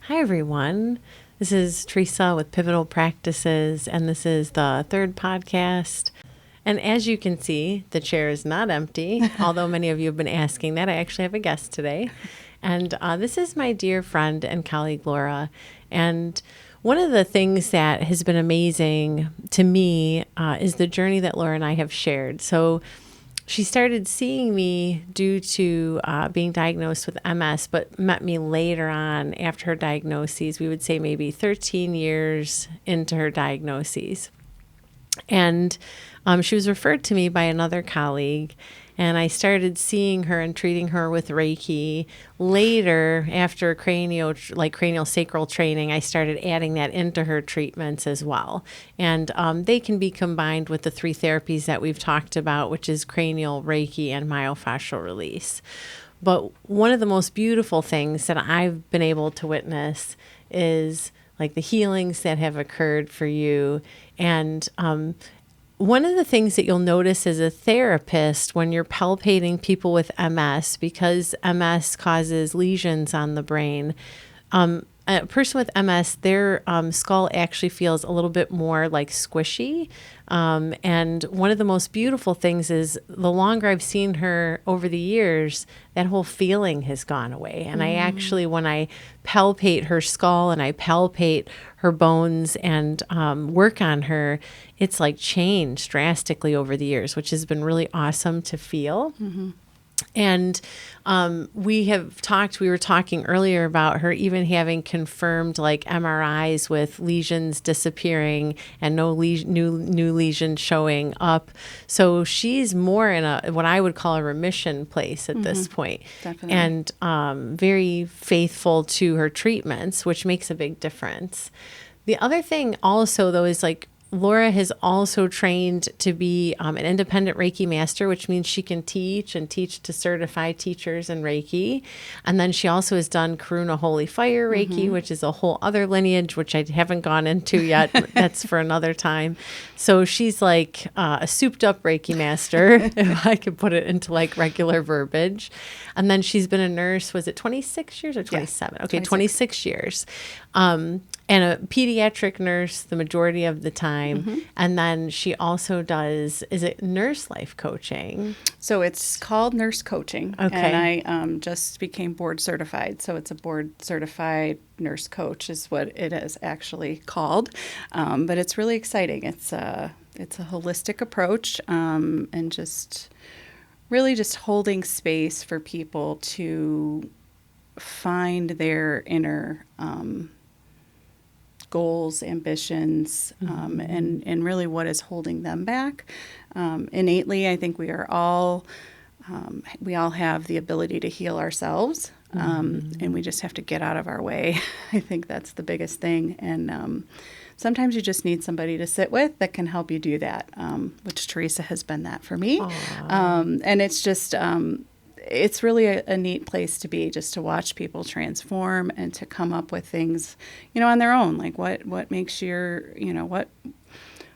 Hi, everyone. This is Teresa with Pivotal Practices, and this is the third podcast. And as you can see, the chair is not empty, although many of you have been asking that. I actually have a guest today. And this is my dear friend and colleague, Laura. And one of the things that has been amazing to me is the journey that Laura and I have shared. So she started seeing me due to being diagnosed with MS, but met me later on after her diagnoses. We would say maybe 13 years into her diagnoses. And she was referred to me by another colleague, and I started seeing her and treating her with Reiki. Later, after cranial sacral training, I started adding that into her treatments as well. And they can be combined with the three therapies that we've talked about, which is cranial, Reiki, and myofascial release. But one of the most beautiful things that I've been able to witness is like the healings that have occurred for you. And one of the things that you'll notice as a therapist when you're palpating people with MS, because MS causes lesions on the brain, a person with MS, their skull actually feels a little bit more like squishy. And one of the most beautiful things is the longer I've seen her over the years, that whole feeling has gone away. And I actually, when I palpate her skull and I palpate her bones and work on her, it's like changed drastically over the years, which has been really awesome to feel. Mm-hmm. And we were talking earlier about her even having confirmed like MRIs with lesions disappearing and no new lesions showing up. So she's more in what I would call a remission place at this point. Definitely. And very faithful to her treatments, which makes a big difference. The other thing also, though, is like Laura has also trained to be an independent Reiki master, which means she can teach to certified teachers in Reiki. And then she also has done Karuna Holy Fire Reiki, which is a whole other lineage, which I haven't gone into yet. That's for another time. So she's like a souped up Reiki master, if I could put it into like regular verbiage. And then she's been a nurse, was it 26 years or 27? Yeah, okay, 26 years. And a pediatric nurse the majority of the time. And then she also does, is it nurse life coaching? So it's called nurse coaching. Okay. And I just became board certified. So it's a board certified nurse coach is what it is actually called. But it's really exciting. It's a holistic approach and just really just holding space for people to find their inner goals, ambitions, and really what is holding them back. Innately, I think we all have the ability to heal ourselves, and we just have to get out of our way. I think that's the biggest thing. And sometimes you just need somebody to sit with that can help you do that, which Teresa has been that for me. And it's just it's really a neat place to be, just to watch people transform and to come up with things, on their own. Like what makes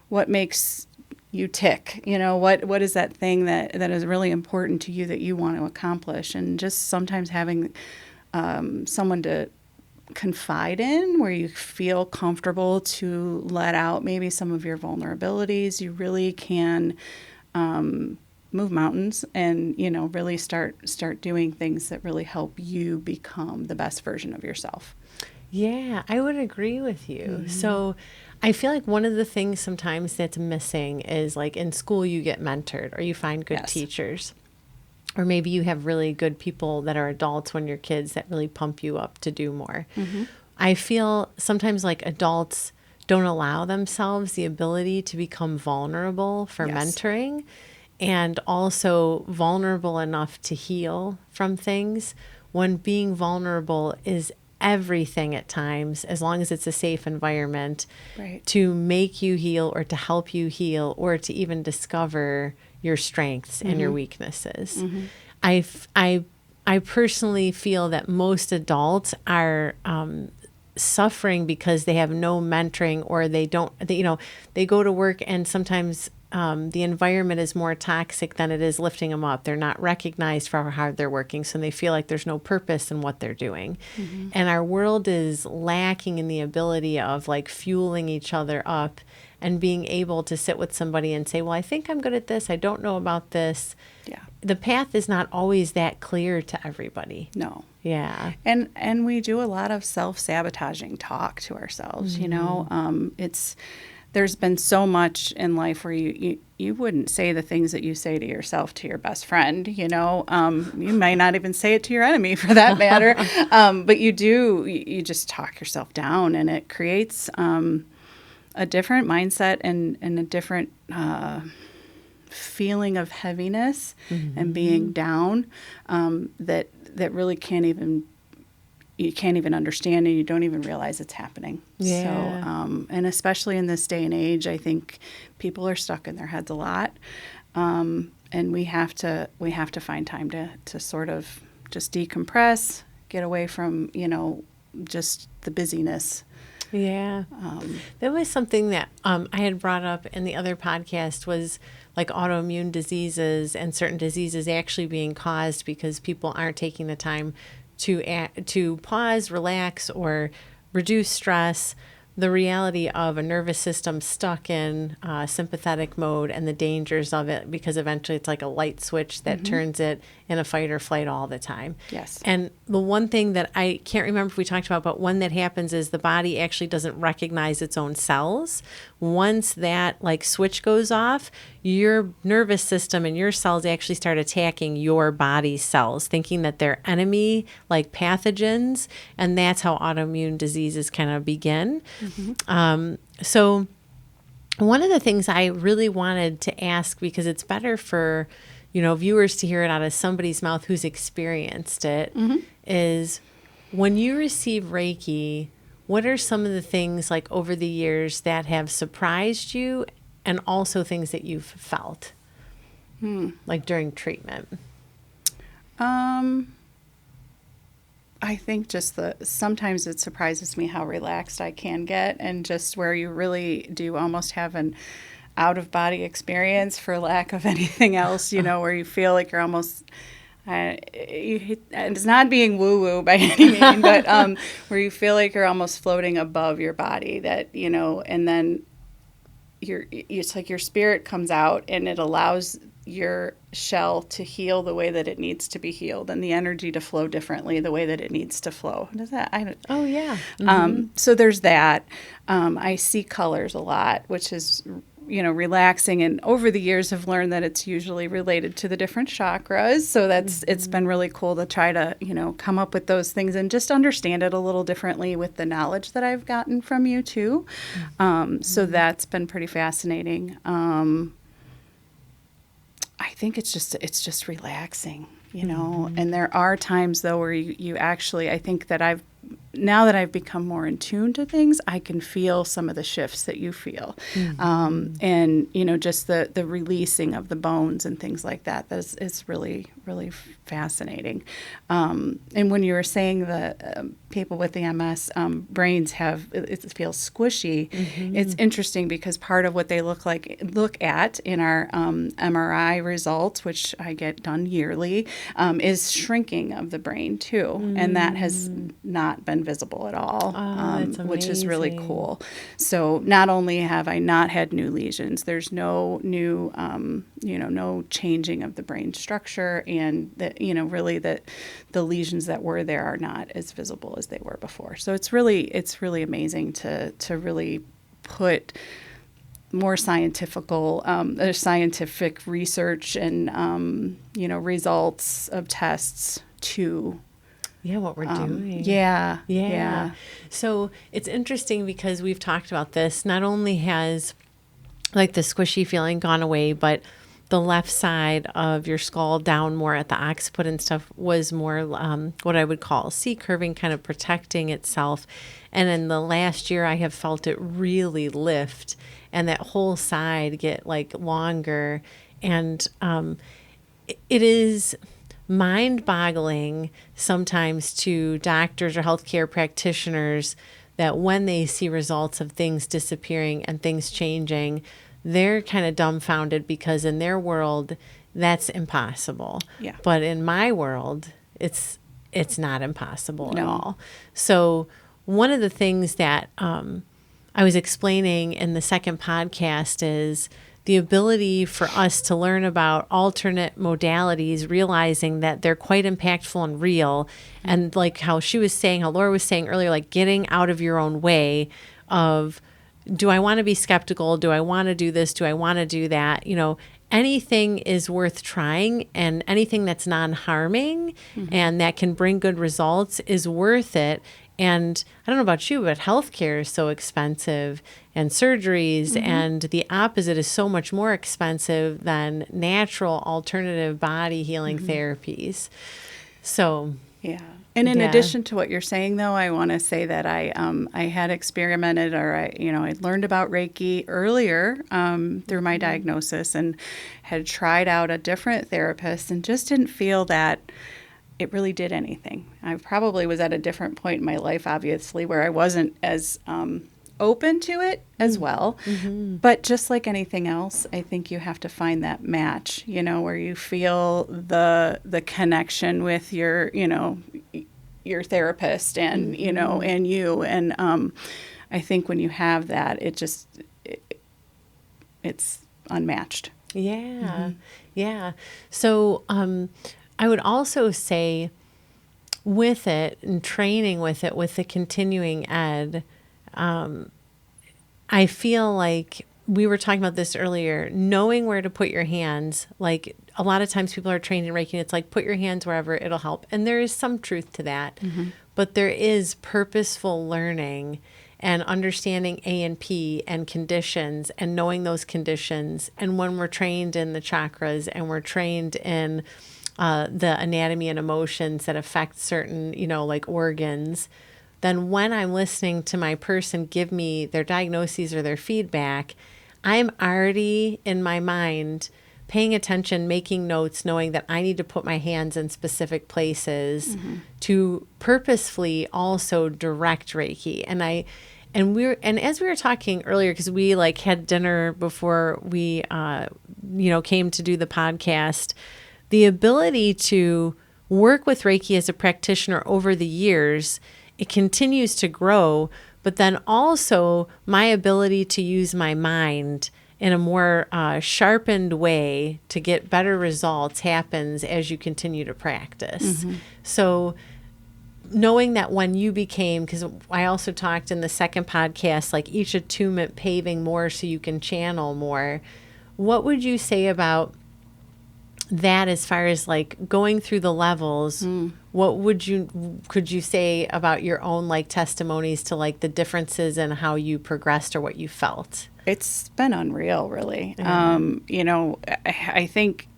what makes you tick? What is that thing that is really important to you that you want to accomplish? And just sometimes having someone to confide in, where you feel comfortable to let out maybe some of your vulnerabilities, you really can move mountains and, really start doing things that really help you become the best version of yourself. Yeah, I would agree with you. So I feel like one of the things sometimes that's missing is like in school you get mentored or you find good teachers. Or maybe you have really good people that are adults when you're kids that really pump you up to do more. I feel sometimes like adults don't allow themselves the ability to become vulnerable for mentoring. And also vulnerable enough to heal from things, when being vulnerable is everything at times, as long as it's a safe environment, to make you heal or to help you heal or to even discover your strengths and your weaknesses. I personally feel that most adults are suffering because they have no mentoring, or they go to work and sometimes the environment is more toxic than it is lifting them up. They're not recognized for how hard they're working, so they feel like there's no purpose in what they're doing. And our world is lacking in the ability of like fueling each other up and being able to sit with somebody and say, well, I think I'm good at this. I don't know about this. Yeah. The path is not always that clear to everybody. No. Yeah. And we do a lot of self-sabotaging talk to ourselves, you know. There's been so much in life where you wouldn't say the things that you say to yourself to your best friend, you know. You might not even say it to your enemy for that matter. But you just talk yourself down, and it creates a different mindset and a different feeling of heaviness and being down that really you can't even understand, and you don't even realize it's happening. Yeah. So, and especially in this day and age, I think people are stuck in their heads a lot, and we have to find time to sort of just decompress, get away from, you know, just the busyness. Yeah. That was something that I had brought up in the other podcast, was like autoimmune diseases and certain diseases actually being caused because people aren't taking the time to pause, relax, or reduce stress. The reality of a nervous system stuck in sympathetic mode and the dangers of it, because eventually it's like a light switch that turns it in a fight or flight all the time. Yes. And the one thing that I can't remember if we talked about, but when that happens is the body actually doesn't recognize its own cells. Once that like switch goes off, your nervous system and your cells actually start attacking your body's cells, thinking that they're enemy, like pathogens, and that's how autoimmune diseases kind of begin. So one of the things I really wanted to ask, because it's better for, you know, viewers to hear it out of somebody's mouth who's experienced it, is when you receive Reiki, what are some of the things like over the years that have surprised you, and also things that you've felt like during treatment? I think just sometimes it surprises me how relaxed I can get, and just where you really do almost have an out-of-body experience, for lack of anything else, you know, where you feel like you're almost, and it's not being woo-woo by any means, but where you feel like you're almost floating above your body, that, you know, and then it's like your spirit comes out and it allows your shell to heal the way that it needs to be healed, and the energy to flow differently the way that it needs to flow. Does that? Oh, yeah. So there's that. I see colors a lot, which is, you know, relaxing. And over the years, I've learned that it's usually related to the different chakras. So it's been really cool to try to, you know, come up with those things and just understand it a little differently with the knowledge that I've gotten from you too. So that's been pretty fascinating. I think it's just relaxing, you know. And there are times though where you actually, I think that now that I've become more in tune to things, I can feel some of the shifts that you feel. And, you know, just the releasing of the bones and things like that. It's really, really fascinating. And when you were saying the people with the MS brains it feels squishy, it's interesting because part of what they look at in our MRI results, which I get done yearly, is shrinking of the brain too. And that has not been visible at all, which is really cool. So not only have I not had new lesions, there's no new, no changing of the brain structure, and that, you know, really that the lesions that were there are not as visible as they were before. So it's really amazing to really put more scientific research and, results of tests to what we're doing. Yeah. So it's interesting because we've talked about this. Not only has like the squishy feeling gone away, but the left side of your skull down more at the occiput and stuff was more what I would call C-curving, kind of protecting itself. And in the last year, I have felt it really lift and that whole side get like longer. And it is mind-boggling sometimes to doctors or healthcare practitioners that when they see results of things disappearing and things changing, they're kind of dumbfounded because in their world, that's impossible. Yeah. But in my world, it's not impossible No. at all. So one of the things that I was explaining in the second podcast is the ability for us to learn about alternate modalities, realizing that they're quite impactful and real. And like how she was saying, how Laura was saying earlier, like getting out of your own way of, do I want to be skeptical? Do I want to do this? Do I want to do that? You know, anything is worth trying, and anything that's non-harming and that can bring good results is worth it. And I don't know about you, but healthcare is so expensive, and surgeries, and the opposite is so much more expensive than natural alternative body healing therapies. So, Yeah. And in Yeah. addition to what you're saying, though, I want to say that I had experimented, or I learned about Reiki earlier through my diagnosis, and had tried out a different therapist, and just didn't feel that it really did anything. I probably was at a different point in my life, obviously, where I wasn't as open to it as well. But just like anything else, I think you have to find that match, where you feel the connection with your therapist and, and you. And I think when you have that, it's unmatched. yeah. Yeah. So, I would also say with it and training with it, with the continuing ed, I feel like we were talking about this earlier, knowing where to put your hands. Like a lot of times people are trained in Reiki, and it's like, put your hands wherever, it'll help. And there is some truth to that, but there is purposeful learning and understanding A and P and conditions, and knowing those conditions. And when we're trained in the chakras, and we're trained in the anatomy and emotions that affect certain, like organs, then when I'm listening to my person give me their diagnoses or their feedback, I'm already in my mind paying attention, making notes, knowing that I need to put my hands in specific places to purposefully also direct Reiki. And as we were talking earlier, because we had dinner before we came to do the podcast, the ability to work with Reiki as a practitioner over the years, it continues to grow, but then also my ability to use my mind in a more sharpened way to get better results happens as you continue to practice. So knowing that when you became, because I also talked in the second podcast, like each attunement paving more so you can channel more, what would you say about that as far as going through the levels? What could you say about your own testimonies to the differences in how you progressed or what you felt? It's been unreal, really. I think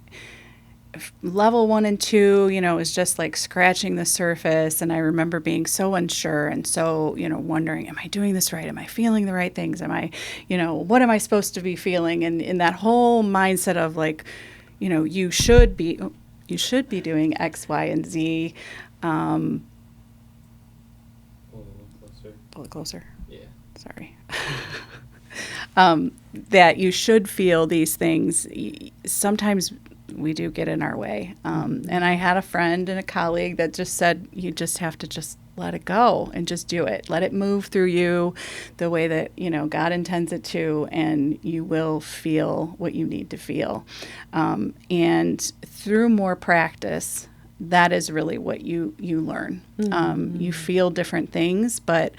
level 1 and 2, is just scratching the surface. And I remember being so unsure and so, wondering, am I doing this right? Am I feeling the right things? Am I, what am I supposed to be feeling? And in that whole mindset of you should be doing X, Y, and Z. Pull It closer. Yeah. Sorry. That you should feel these things. Sometimes we do get in our way. And I had a friend and a colleague that just said, you just have to just let it go and just do it. Let it move through you the way that, God intends it to, and you will feel what you need to feel. And through more practice, that is really what you learn. You feel different things, but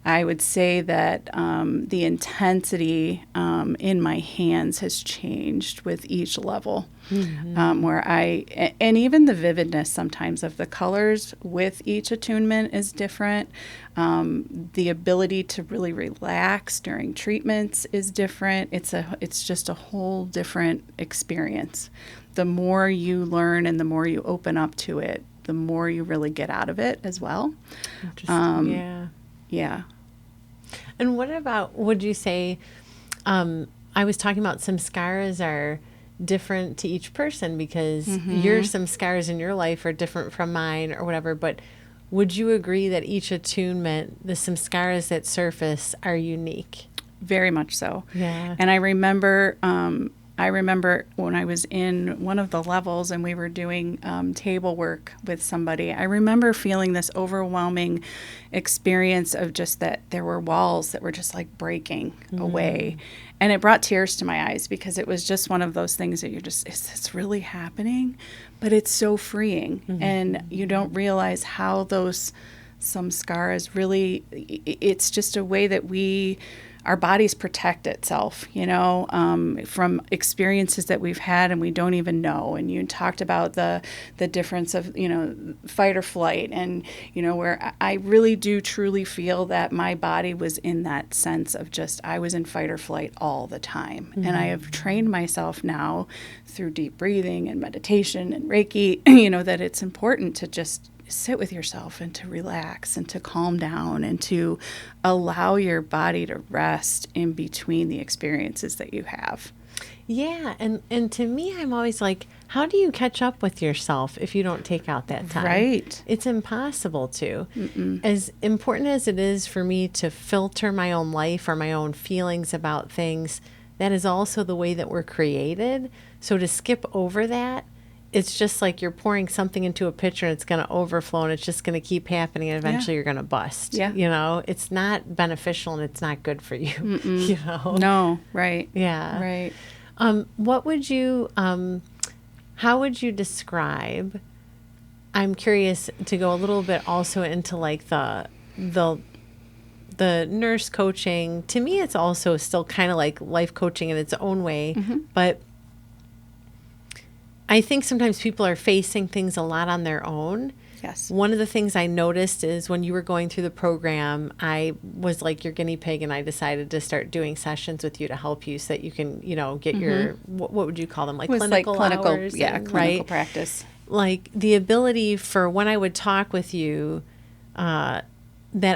I would say that the intensity in my hands has changed with each level, and even the vividness sometimes of the colors with each attunement is different. The ability to really relax during treatments is different. It's just a whole different experience. The more you learn and the more you open up to it, the more you really get out of it as well. Interesting. Yeah. And what about, would you say, I was talking about samskaras are different to each person because your samskaras in your life are different from mine or whatever, but would you agree that each attunement, the samskaras that surface, are unique? very much so. Yeah. And I remember when I was in one of the levels and we were doing table work with somebody, I remember feeling this overwhelming experience of just that there were walls that were just like breaking away. And it brought tears to my eyes because it was just one of those things that you're just, is this really happening? But it's so freeing. And you don't realize how those samskaras really, it's just a way that our bodies protect itself, from experiences that we've had and we don't even know. And you talked about the difference of, fight or flight. And, where I really do truly feel that my body was in that sense of just, I was in fight or flight all the time. And I have trained myself now through deep breathing and meditation and Reiki, that it's important to just sit with yourself and to relax and to calm down and to allow your body to rest in between the experiences that you have. Yeah. And to me, I'm always like, how do you catch up with yourself if you don't take out that time? Right. It's impossible to. As important as it is for me to filter my own life or my own feelings about things, that is also the way that we're created. So to skip over that, it's just like you're pouring something into a pitcher and it's going to overflow and it's just going to keep happening and eventually you're going to bust. Yeah. It's not beneficial and it's not good for you. No, right. Yeah. Right. What would you, how would you describe, I'm curious to go a little bit also into like the nurse coaching. To me, it's also still kind of like life coaching in its own way, but I think sometimes people are facing things a lot on their own. Yes. One of the things I noticed is when you were going through the program, I was like your guinea pig and I decided to start doing sessions with you to help you so that you can, get your, what would you call them? Like clinical hours? Yeah, clinical practice. Like the ability for when I would talk with you, that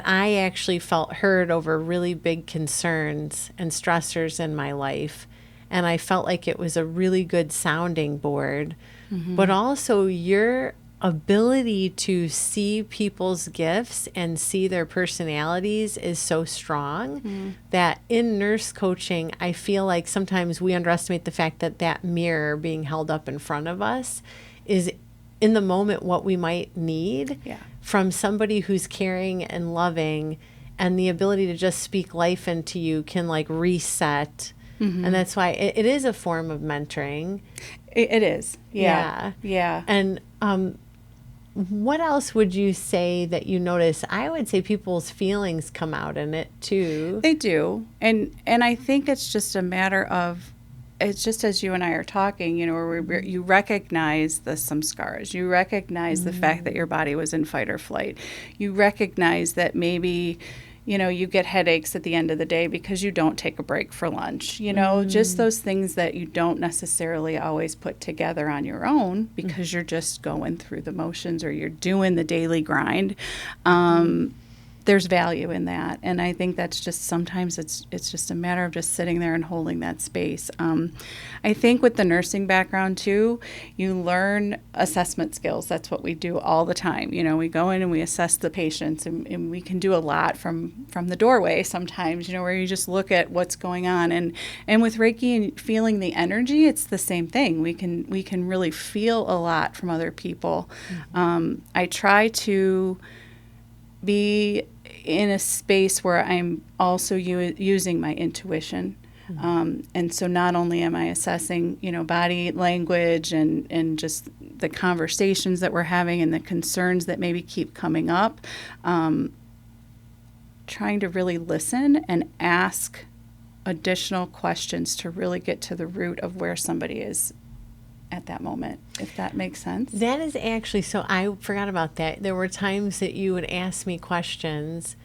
I actually felt heard over really big concerns and stressors in my life. And I felt like it was a really good sounding board. But also your ability to see people's gifts and see their personalities is so strong that in nurse coaching, I feel like sometimes we underestimate the fact that that mirror being held up in front of us is in the moment what we might need from somebody who's caring and loving, and the ability to just speak life into you can like reset. And that's why it is a form of mentoring. It is. Yeah. And what else would you say that you notice? I would say people's feelings come out in it too. They do. And I think it's just a matter of, it's just as you and I are talking, where you recognize the samskaras. You recognize the fact that your body was in fight or flight. You recognize that maybe you get headaches at the end of the day because you don't take a break for lunch. Just those things that you don't necessarily always put together on your own because you're just going through the motions or you're doing the daily grind. There's value in that. And I think that's just sometimes it's just a matter of just sitting there and holding that space. I think with the nursing background too, you learn assessment skills. That's what we do all the time. We go in and we assess the patients and we can do a lot from the doorway sometimes, where you just look at what's going on. And with Reiki and feeling the energy, it's the same thing. We can really feel a lot from other people. I try to be in a space where I'm also using my intuition. And so not only am I assessing, body language and just the conversations that we're having and the concerns that maybe keep coming up, trying to really listen and ask additional questions to really get to the root of where somebody is at that moment, if that makes sense. That is actually, so I forgot about that. There were times that you would ask me questions,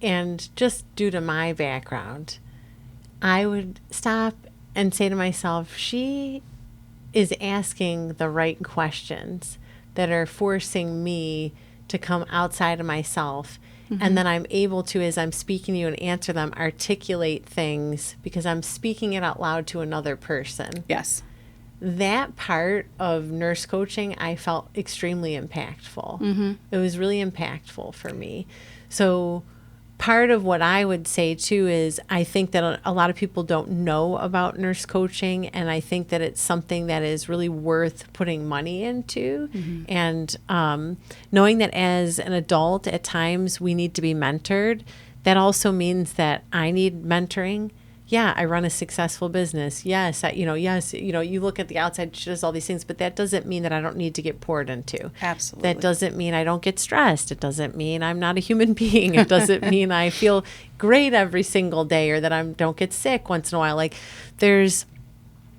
and just due to my background, I would stop and say to myself, she is asking the right questions that are forcing me to come outside of myself. And then I'm able to, as I'm speaking to you and answer them, articulate things because I'm speaking it out loud to another person. Yes. That part of nurse coaching, I felt extremely impactful. It was really impactful for me. So part of what I would say too is I think that a lot of people don't know about nurse coaching, and I think that it's something that is really worth putting money into. And knowing that as an adult, at times we need to be mentored. That also means that I need mentoring. Yeah, I run a successful business. Yes, you look at the outside, she does all these things, but that doesn't mean that I don't need to get poured into. Absolutely. That doesn't mean I don't get stressed. It doesn't mean I'm not a human being. It doesn't mean I feel great every single day, or that I don't get sick once in a while. Like there's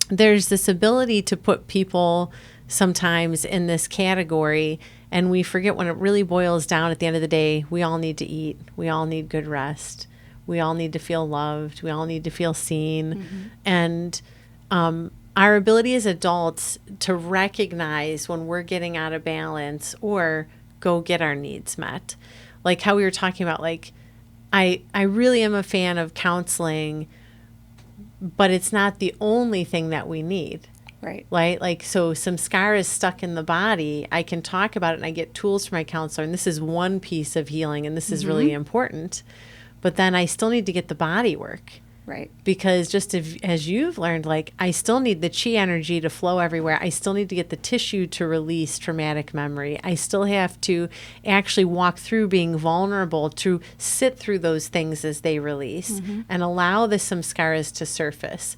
this ability to put people sometimes in this category, and we forget when it really boils down at the end of the day, we all need to eat. We all need good rest. We all need to feel loved. We all need to feel seen. And our ability as adults to recognize when we're getting out of balance or go get our needs met. Like how we were talking about, like, I really am a fan of counseling, but it's not the only thing that we need. Right. Right? Like, so some scar is stuck in the body. I can talk about it and I get tools from my counselor. And this is one piece of healing, and this is really important. But then I still need to get the body work. Right. Because just as you've learned, like, I still need the chi energy to flow everywhere. I still need to get the tissue to release traumatic memory. I still have to actually walk through being vulnerable, to sit through those things as they release and allow the samskaras to surface.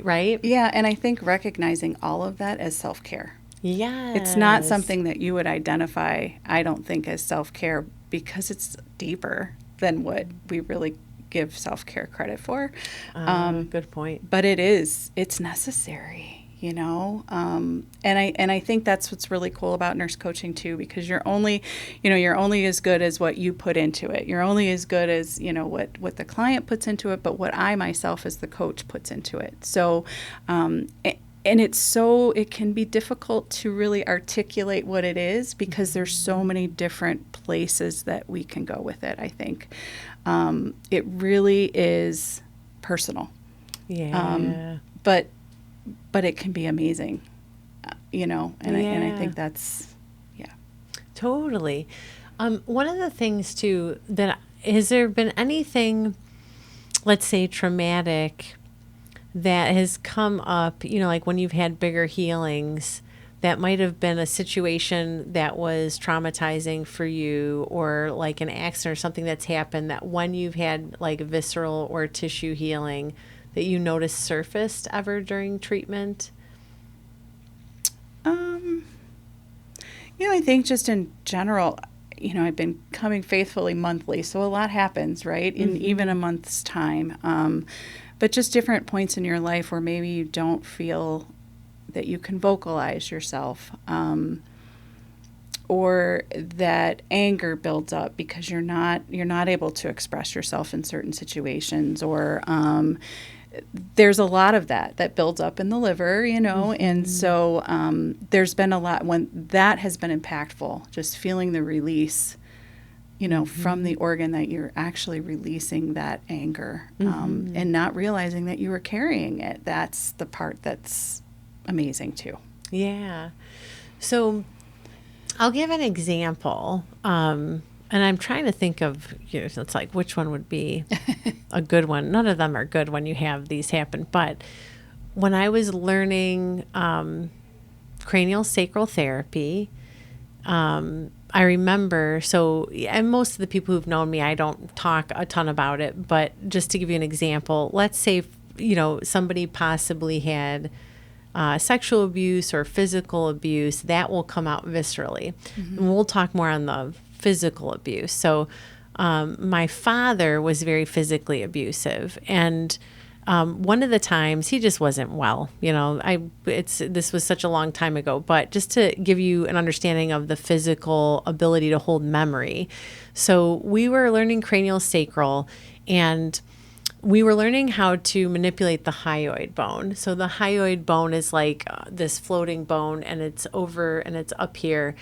Right? Yeah. And I think recognizing all of that as self-care. Yes. It's not something that you would identify, I don't think, as self-care, because it's deeper than what we really give self-care credit for. Good point. But it's necessary, and I think that's what's really cool about nurse coaching too, because you're only as good as what you put into it. You're only as good as, what the client puts into it, but what I myself as the coach puts into it. So, and it can be difficult to really articulate what it is, because there's so many different places that we can go with it, I think. It really is personal. Yeah. But it can be amazing, and I think that's, yeah. Totally. One of the things too, has there been anything, let's say traumatic, that has come up, like when you've had bigger healings, that might have been a situation that was traumatizing for you, or like an accident or something that's happened, that when you've had like visceral or tissue healing, that you noticed surfaced ever during treatment? I think just in general, I've been coming faithfully monthly, so a lot happens, right, in even a month's time. But just different points in your life where maybe you don't feel that you can vocalize yourself, or that anger builds up because you're not able to express yourself in certain situations, or there's a lot of that builds up in the liver, and so there's been a lot when that has been impactful, just feeling the release, from the organ, that you're actually releasing that anger, and not realizing that you were carrying it. That's the part that's amazing too. Yeah. So I'll give an example. And I'm trying to think of, it's like, which one would be a good one? None of them are good when you have these happen. But when I was learning cranial sacral therapy, I remember, and most of the people who've known me, I don't talk a ton about it, but just to give you an example, let's say, somebody possibly had sexual abuse or physical abuse, that will come out viscerally. And we'll talk more on the physical abuse. So my father was very physically abusive, and one of the times he just wasn't well. This was such a long time ago, but just to give you an understanding of the physical ability to hold memory. So we were learning cranial sacral, and we were learning how to manipulate the hyoid bone. So the hyoid bone is like this floating bone, and it's over and it's up here.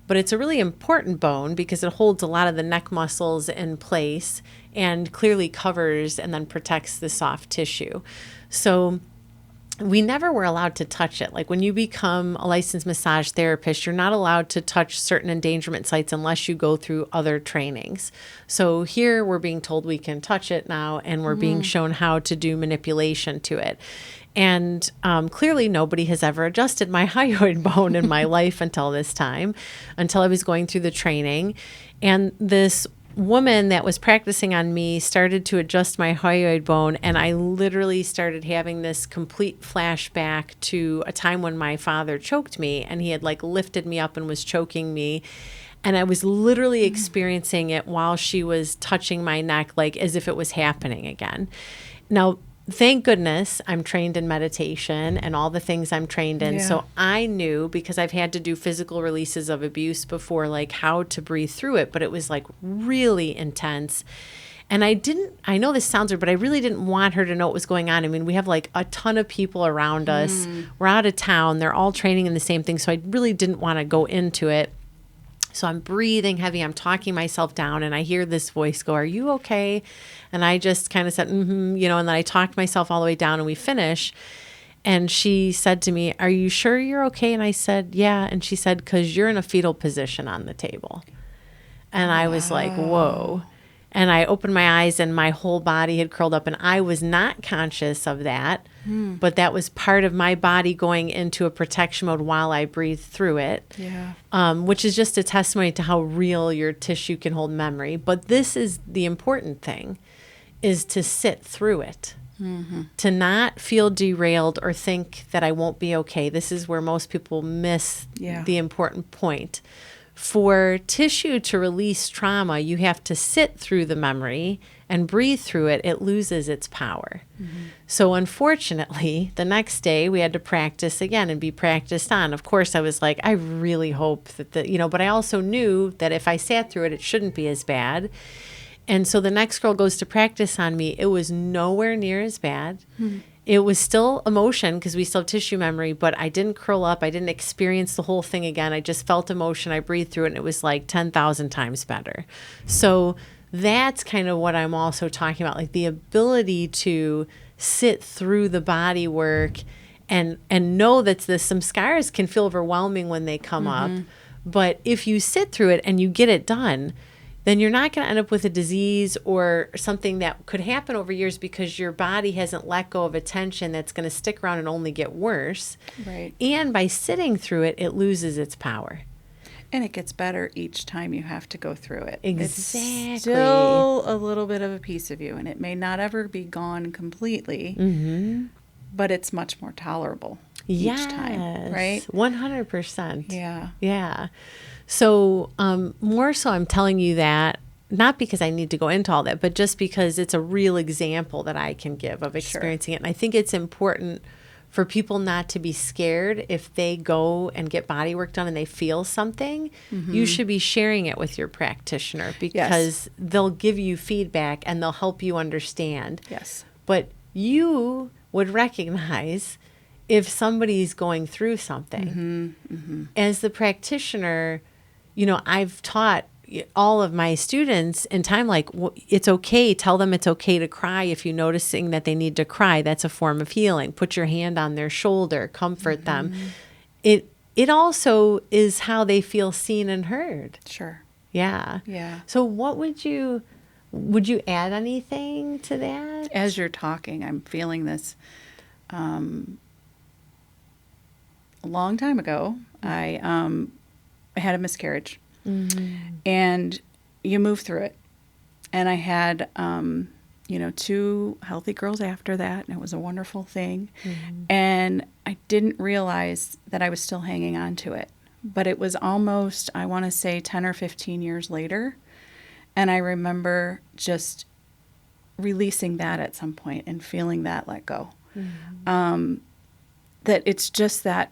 But it's a really important bone because it holds a lot of the neck muscles in place and clearly covers and then protects the soft tissue. So we never were allowed to touch it. Like when you become a licensed massage therapist, you're not allowed to touch certain endangerment sites unless you go through other trainings. So here we're being told we can touch it now, and we're being shown how to do manipulation to it. And clearly nobody has ever adjusted my hyoid bone in my life until this time, until I was going through the training. And this woman that was practicing on me started to adjust my hyoid bone, and I literally started having this complete flashback to a time when my father choked me, and he had like lifted me up and was choking me, and I was literally experiencing it while she was touching my neck, like as if it was happening again. Now, thank goodness I'm trained in meditation and all the things I'm trained in. Yeah. So I knew, because I've had to do physical releases of abuse before, like how to breathe through it, but it was like really intense. And I know this sounds weird, but I really didn't want her to know what was going on. I mean, we have like a ton of people around us. We're out of town. They're all training in the same thing. So I really didn't want to go into it. So I'm breathing heavy. I'm talking myself down, and I hear this voice go, "Are you okay?" And I just kind of said, and then I talked myself all the way down, and we finish. And she said to me, "Are you sure you're okay?" And I said, "Yeah." And she said, "'Cause you're in a fetal position on the table." And I was like, whoa. And I opened my eyes, and my whole body had curled up, and I was not conscious of that. But that was part of my body going into a protection mode while I breathed through it. Yeah. Which is just a testimony to how real your tissue can hold memory. But this is the important thing, is to sit through it. To not feel derailed or think that I won't be okay. This is where most people miss the important point. For tissue to release trauma, you have to sit through the memory and breathe through it. It loses its power. So unfortunately, the next day we had to practice again and be practiced on. Of course, I was like, I really hope that but I also knew that if I sat through it, it shouldn't be as bad. And so the next girl goes to practice on me. It was nowhere near as bad. It was still emotion because we still have tissue memory, but I didn't curl up. I didn't experience the whole thing again. I just felt emotion. I breathed through it, and it was like 10,000 times better. So that's kind of what I'm also talking about, like the ability to sit through the body work and know that some scars can feel overwhelming when they come up. But if you sit through it and you get it done, then you're not going to end up with a disease or something that could happen over years because your body hasn't let go of a tension that's going to stick around and only get worse. Right. And by sitting through it, it loses its power. And it gets better each time you have to go through it. Exactly. It's still a little bit of a piece of you, and it may not ever be gone completely, but it's much more tolerable each time, right? 100%. Yeah. Yeah. So more so I'm telling you that, not because I need to go into all that, but just because it's a real example that I can give of experiencing it. And I think it's important for people not to be scared if they go and get body work done and they feel something. You should be sharing it with your practitioner because they'll give you feedback and they'll help you understand. Yes. But you would recognize if somebody's going through something. As the practitioner, I've taught all of my students in time, like, it's okay. Tell them it's okay to cry if you're noticing that they need to cry. That's a form of healing. Put your hand on their shoulder, comfort them. It also is how they feel seen and heard. Sure. Yeah. Yeah. So what would you add anything to that? As you're talking, I'm feeling this. A long time ago, I had a miscarriage, and you move through it. And I had, 2 healthy girls after that, and it was a wonderful thing. And I didn't realize that I was still hanging on to it. But it was almost, I want to say, 10 or 15 years later. And I remember just releasing that at some point and feeling that let go. That it's just that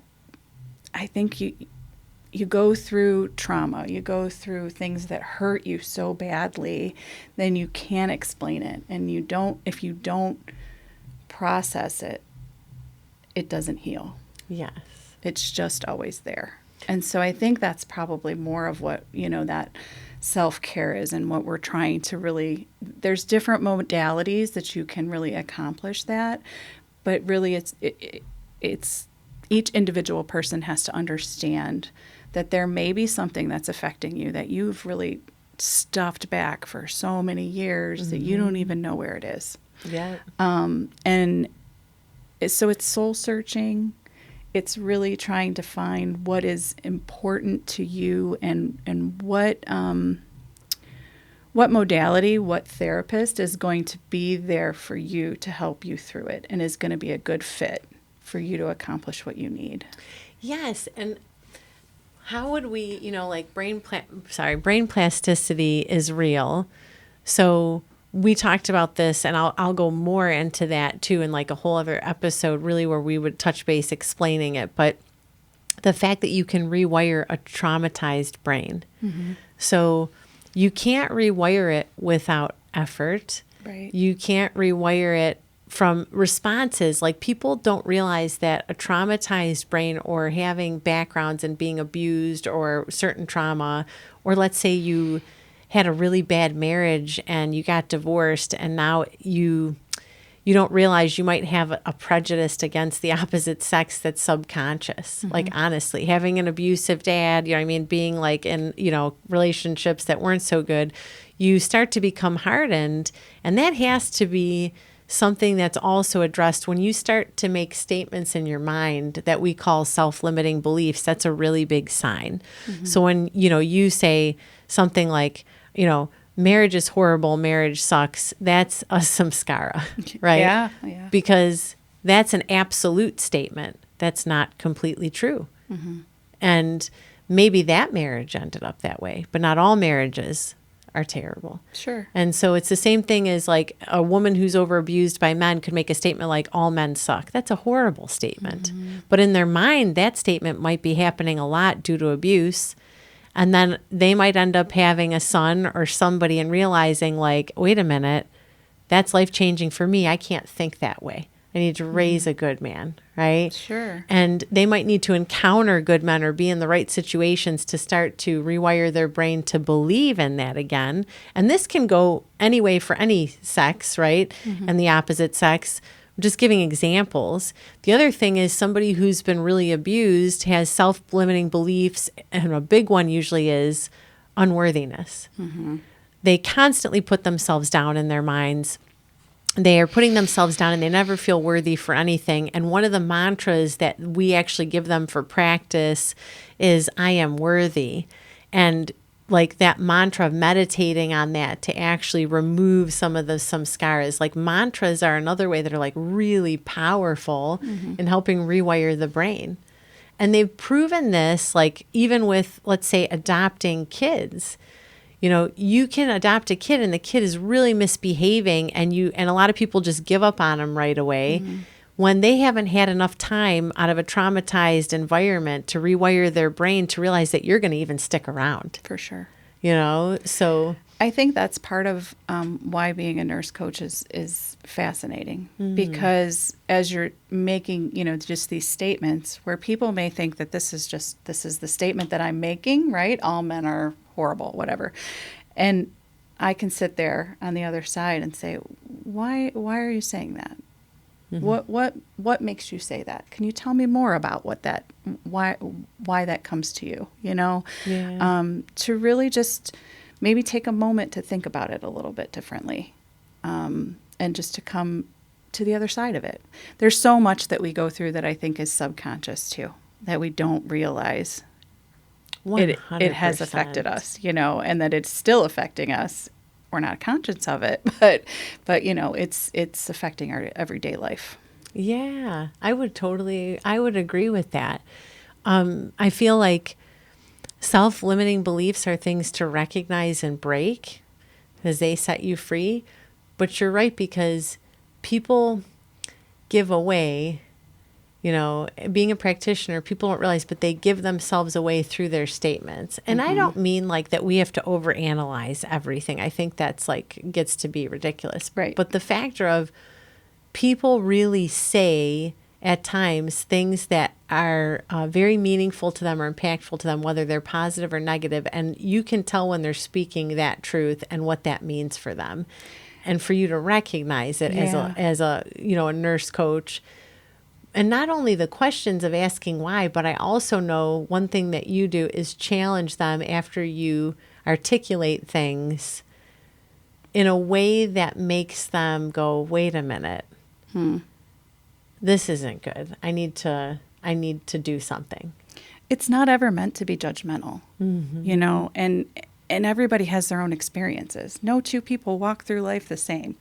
I think you go through trauma, you go through things that hurt you so badly, then you can't explain it. And if you don't process it, it doesn't heal. Yes. It's just always there. And so I think that's probably more of what, that self-care is and what we're trying to really, there's different modalities that you can really accomplish that. But really it's each individual person has to understand that there may be something that's affecting you that you've really stuffed back for so many years that you don't even know where it is. Yeah. And so it's soul searching. It's really trying to find what is important to you and what modality, what therapist is going to be there for you to help you through it and is going to be a good fit for you to accomplish what you need. Yes. And how would we, like brain plasticity is real. So we talked about this, and I'll go more into that too in like a whole other episode, really, where we would touch base explaining it. But the fact that you can rewire a traumatized brain. Mm-hmm. So you can't rewire it without effort. Right. You can't rewire it from responses. Like, people don't realize that a traumatized brain, or having backgrounds in being abused or certain trauma, or let's say you had a really bad marriage and you got divorced, and now you don't realize you might have a prejudice against the opposite sex that's subconscious. Mm-hmm. Like, honestly, having an abusive dad, being like in, relationships that weren't so good, you start to become hardened. And that has to be something that's also addressed when you start to make statements in your mind that we call self-limiting beliefs. That's a really big sign. Mm-hmm. So when, you say something like, marriage is horrible, marriage sucks, that's a samskara, right? Yeah. Because that's an absolute statement. That's not completely true. Mm-hmm. And maybe that marriage ended up that way, but not all marriages are terrible. Sure. And so it's the same thing as like a woman who's over abused by men could make a statement like, all men suck. That's a horrible statement. Mm-hmm. But in their mind, that statement might be happening a lot due to abuse. And then they might end up having a son or somebody and realizing like, wait a minute, that's life-changing for me. I can't think that way. I need to raise a good man, right? Sure. And they might need to encounter good men or be in the right situations to start to rewire their brain to believe in that again. And this can go any way for any sex, right? Mm-hmm. And the opposite sex. I'm just giving examples. The other thing is somebody who's been really abused has self-limiting beliefs, and a big one usually is unworthiness. Mm-hmm. They constantly put themselves down in their minds. They are putting themselves down and they never feel worthy for anything. And one of the mantras that we actually give them for practice is, I am worthy. And like that mantra, meditating on that to actually remove some of the samskaras. Like, mantras are another way that are like really powerful in helping rewire the brain. And they've proven this, like even with, let's say, adopting kids. You can adopt a kid and the kid is really misbehaving, and a lot of people just give up on them right away when they haven't had enough time out of a traumatized environment to rewire their brain to realize that you're going to even stick around. For sure. So I think that's part of why being a nurse coach is fascinating, because as you're making, just these statements where people may think that this is the statement that I'm making, right? All men are horrible, whatever. And I can sit there on the other side and say, why are you saying that? Mm-hmm. What makes you say that? Can you tell me more about why that comes to you? To really just maybe take a moment to think about it a little bit differently, and just to come to the other side of it. There's so much that we go through that I think is subconscious too, that we don't realize. 100%. It has affected us, and that it's still affecting us. We're not conscious of it, but it's affecting our everyday life. Yeah, I would agree with that. I feel like self-limiting beliefs are things to recognize and break because they set you free. But you're right, because people give away, being a practitioner, people don't realize, but they give themselves away through their statements. And I don't mean like that we have to overanalyze everything. I think that's gets to be ridiculous. Right. But the factor of people really say at times things that are very meaningful to them or impactful to them, whether they're positive or negative. And you can tell when they're speaking that truth and what that means for them. And for you to recognize it as a a nurse coach, and not only the questions of asking why, but I also know one thing that you do is challenge them after you articulate things in a way that makes them go, wait a minute, this isn't good. I need to do something. It's not ever meant to be judgmental, you know, and everybody has their own experiences. No two people walk through life the same.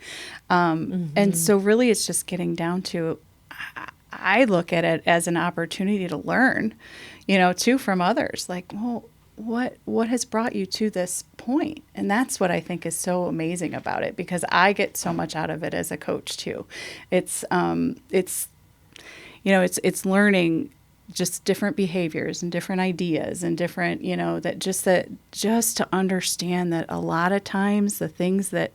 And so really it's just getting down to, I look at it as an opportunity to learn, you know, too, from others. Like, well, what has brought you to this point? And that's what I think is so amazing about it, because I get so much out of it as a coach too. It's you know, it's learning just different behaviors and different ideas and different, you know, just to understand that a lot of times the things that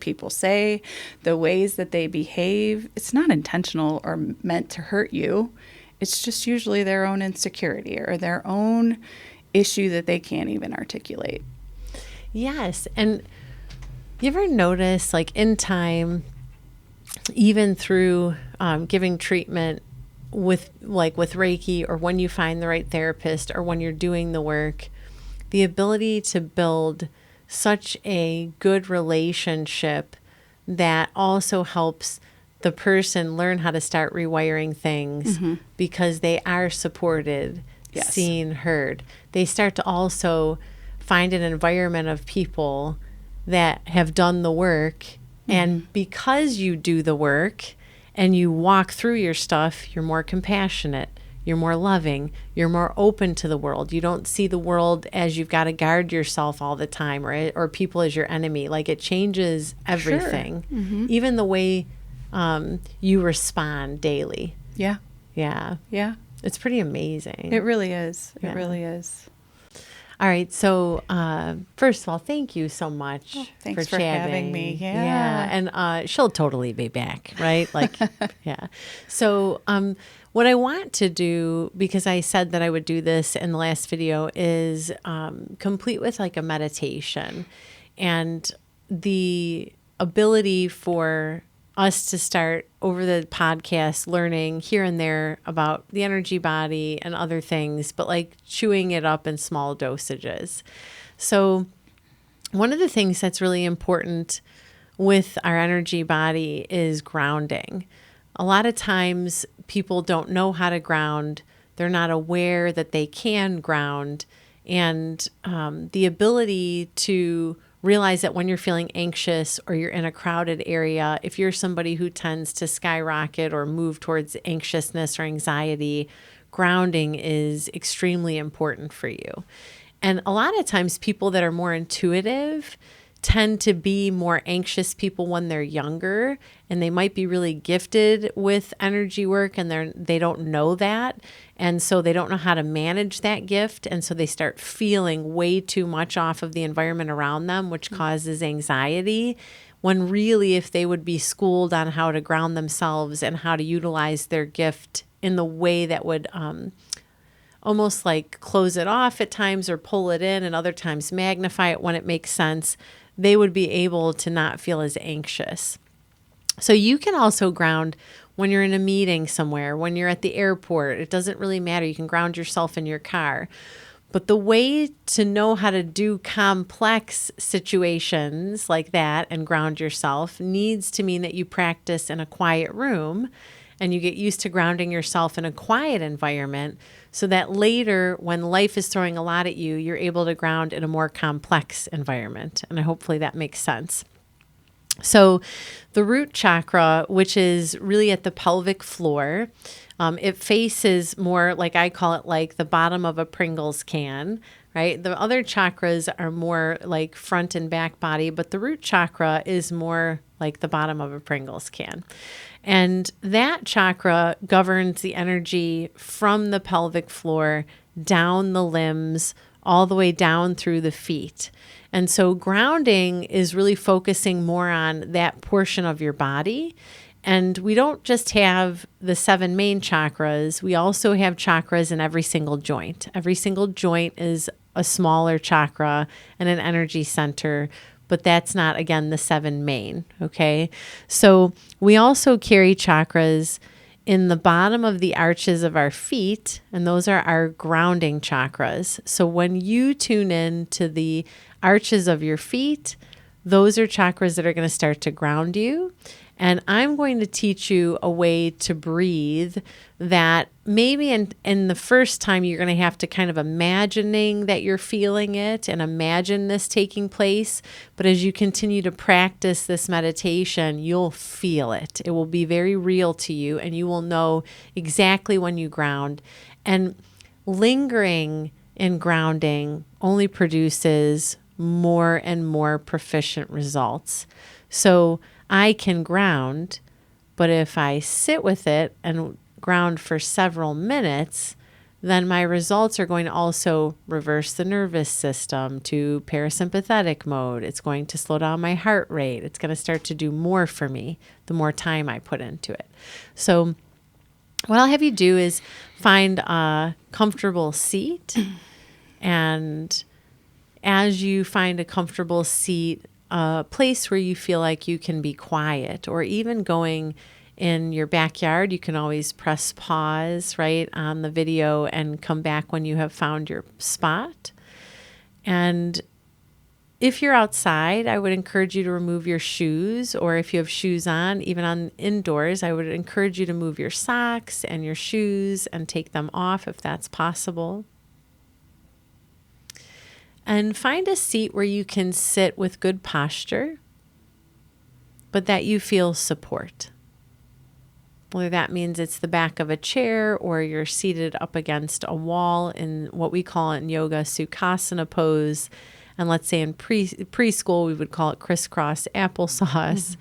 people say, the ways that they behave, it's not intentional or meant to hurt you. It's just usually their own insecurity or their own issue that they can't even articulate. Yes. And you ever notice, like, in time, even through giving treatment with Reiki, or when you find the right therapist, or when you're doing the work, the ability to build such a good relationship that also helps the person learn how to start rewiring things, because they are supported, Yes. seen, heard. They start to also find an environment of people that have done the work. And because you do the work and you walk through your stuff, you're more compassionate, you're more loving, you're more open to the world. You don't see the world as you've got to guard yourself all the time, or people as your enemy. Like, it changes everything, even the way you respond daily. Yeah. Yeah. Yeah. It's pretty amazing. It really is. It Yeah. really is. All right. So, first of all, thank you so much Thanks for chatting. having me. Yeah. Yeah. And she'll totally be back, right? Like, yeah. So, what I want to do, because I said that I would do this in the last video, is complete with like a meditation, and the ability for us to start over the podcast learning here and there about the energy body and other things, but like chewing it up in small dosages. So one of the things that's really important with our energy body is grounding. A lot of times people don't know how to ground. They're not aware that they can ground. And the ability to realize that when you're feeling anxious or you're in a crowded area, if you're somebody who tends to skyrocket or move towards anxiousness or anxiety, grounding is extremely important for you. And a lot of times people that are more intuitive tend to be more anxious people when they're younger, and they might be really gifted with energy work, and they don't know that. And so they don't know how to manage that gift. And so they start feeling way too much off of the environment around them, which causes anxiety, when really, if they would be schooled on how to ground themselves and how to utilize their gift in the way that would almost like close it off at times, or pull it in, and other times magnify it when it makes sense, they would be able to not feel as anxious. So you can also ground when you're in a meeting somewhere, when you're at the airport. It doesn't really matter. You can ground yourself in your car. But the way to know how to do complex situations like that and ground yourself needs to mean that you practice in a quiet room, and you get used to grounding yourself in a quiet environment, so that later, when life is throwing a lot at you, you're able to ground in a more complex environment. And hopefully that makes sense. So the root chakra, which is really at the pelvic floor, it faces more, like I call it, like the bottom of a Pringles can, right? The other chakras are more like front and back body, but the root chakra is more like the bottom of a Pringles can. And that chakra governs the energy from the pelvic floor down the limbs, all the way down through the feet. And so grounding is really focusing more on that portion of your body. And we don't just have the 7 main chakras. We also have chakras in every single joint. Every single joint is a smaller chakra and an energy center, but that's not, again, the 7 main, okay? So we also carry chakras in the bottom of the arches of our feet, and those are our grounding chakras. So when you tune in to the arches of your feet, those are chakras that are going to start to ground you. And I'm going to teach you a way to breathe that maybe in the first time you're going to have to kind of imagining that you're feeling it and imagine this taking place. But as you continue to practice this meditation, you'll feel it. It will be very real to you, and you will know exactly when you ground. And lingering in grounding only produces more and more proficient results. So I can ground, but if I sit with it and ground for several minutes, then my results are going to also reverse the nervous system to parasympathetic mode. It's going to slow down my heart rate. It's going to start to do more for me the more time I put into it. So what I'll have you do is find a comfortable seat, and as you find a comfortable seat, a place where you feel like you can be quiet, or even going in your backyard, you can always press pause right on the video and come back when you have found your spot. And if you're outside, I would encourage you to remove your shoes, or if you have shoes on, even on indoors, I would encourage you to move your socks and your shoes and take them off if that's possible. And find a seat where you can sit with good posture, but that you feel support. Whether that means it's the back of a chair or you're seated up against a wall in what we call in yoga Sukhasana pose. And let's say in preschool, we would call it crisscross applesauce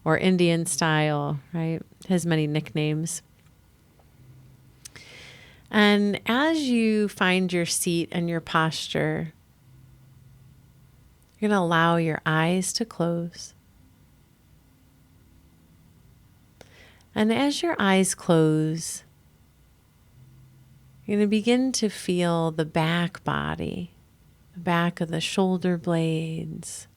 or Indian style, right? It has many nicknames. And as you find your seat and your posture, you're going to allow your eyes to close. And as your eyes close, you're going to begin to feel the back body, the back of the shoulder blades,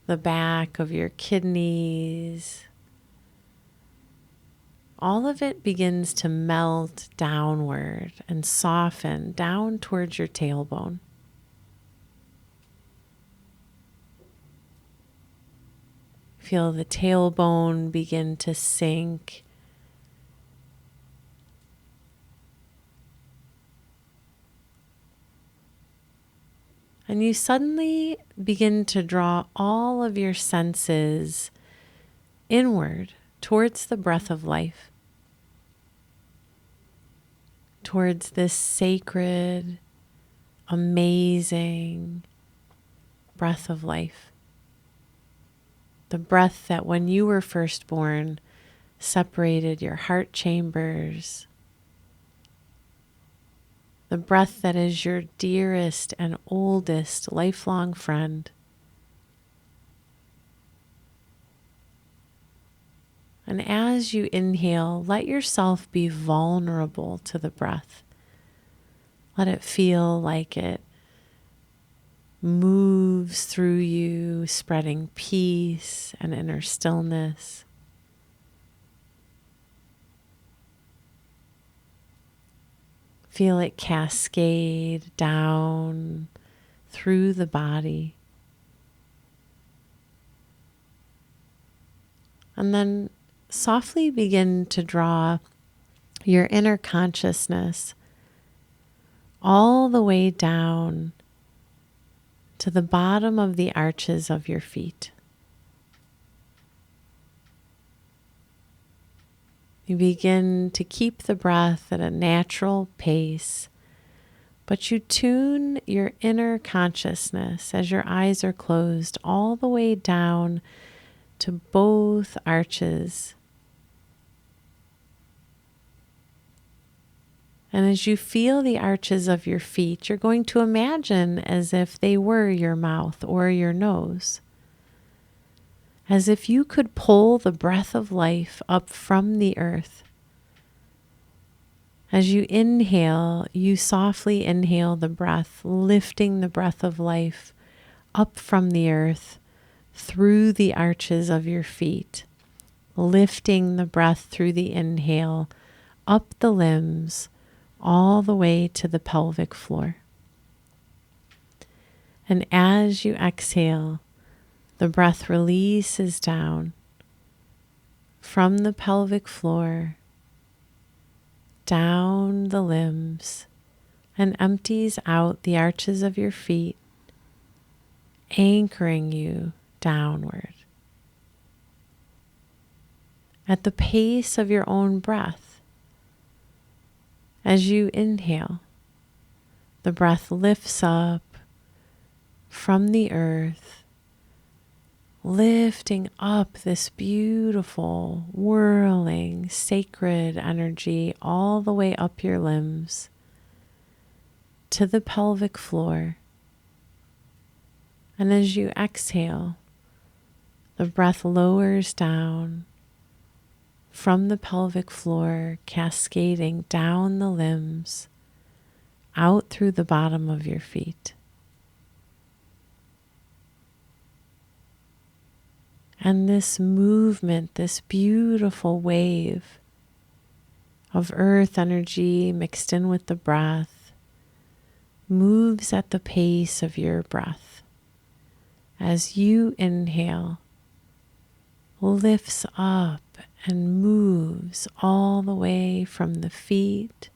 the back of your kidneys. All of it begins to melt downward and soften down towards your tailbone. Feel the tailbone begin to sink. And you suddenly begin to draw all of your senses inward towards the breath of life, towards this sacred, amazing breath of life. The breath that when you were first born separated your heart chambers. The breath that is your dearest and oldest lifelong friend. And as you inhale, let yourself be vulnerable to the breath. Let it feel like it moves through you, spreading peace and inner stillness. Feel it cascade down through the body. And then softly begin to draw your inner consciousness all the way down to the bottom of the arches of your feet. You begin to keep the breath at a natural pace, but you tune your inner consciousness as your eyes are closed all the way down to both arches. And as you feel the arches of your feet, you're going to imagine as if they were your mouth or your nose. As if you could pull the breath of life up from the earth. As you inhale, you softly inhale the breath, lifting the breath of life up from the earth through the arches of your feet, lifting the breath through the inhale, up the limbs, all the way to the pelvic floor. And as you exhale, the breath releases down from the pelvic floor, down the limbs, and empties out the arches of your feet, anchoring you downward. At the pace of your own breath, as you inhale, the breath lifts up from the earth, lifting up this beautiful, whirling, sacred energy all the way up your limbs to the pelvic floor. And as you exhale, the breath lowers down from the pelvic floor, cascading down the limbs, out through the bottom of your feet. And this movement, this beautiful wave of earth energy mixed in with the breath, moves at the pace of your breath. As you inhale, lifts up and moves all the way from the feet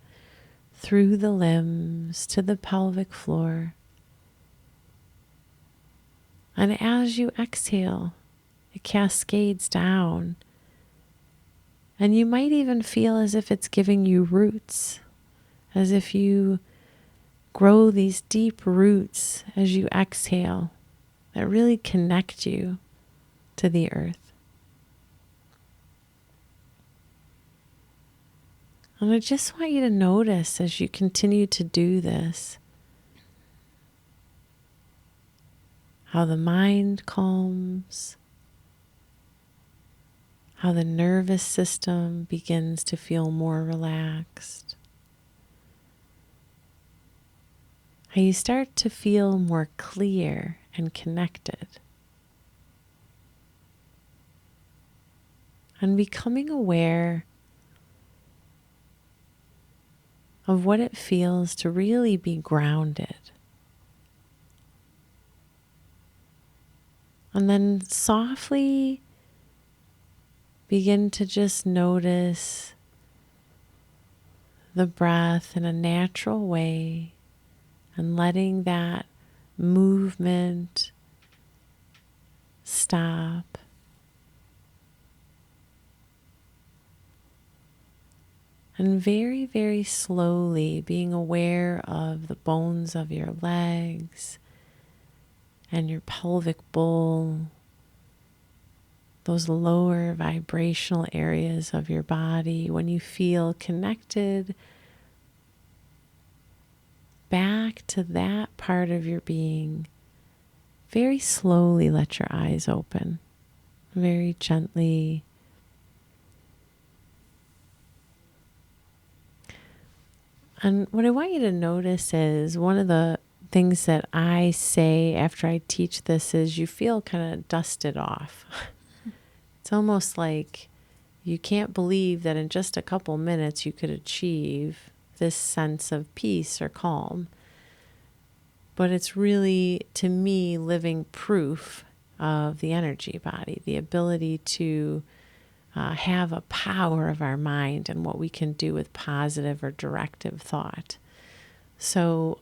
through the limbs to the pelvic floor. And as you exhale, it cascades down, and you might even feel as if it's giving you roots, as if you grow these deep roots as you exhale that really connect you to the earth. And I just want you to notice as you continue to do this, how the mind calms, how the nervous system begins to feel more relaxed, how you start to feel more clear and connected, and becoming aware of what it feels to really be grounded. And then softly begin to just notice the breath in a natural way and letting that movement stop. And very, very slowly being aware of the bones of your legs and your pelvic bowl, those lower vibrational areas of your body. When you feel connected back to that part of your being, very slowly let your eyes open, very gently. And what I want you to notice is one of the things that I say after I teach this is you feel kind of dusted off. It's almost like you can't believe that in just a couple minutes you could achieve this sense of peace or calm. But it's really, to me, living proof of the energy body, the ability to have a power of our mind and what we can do with positive or directive thought. So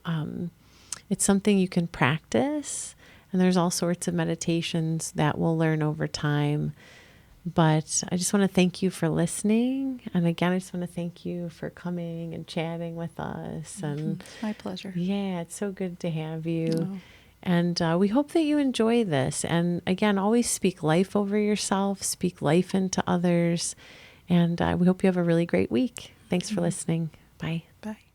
it's something you can practice, and there's all sorts of meditations that we'll learn over time. But I just want to thank you for listening. And again, I just want to thank you for coming and chatting with us. And It's my pleasure. yeah, it's so good to have you. Oh. And we hope that you enjoy this. And again, always speak life over yourself, speak life into others. And we hope you have a really great week. Thanks for listening. Bye. Bye.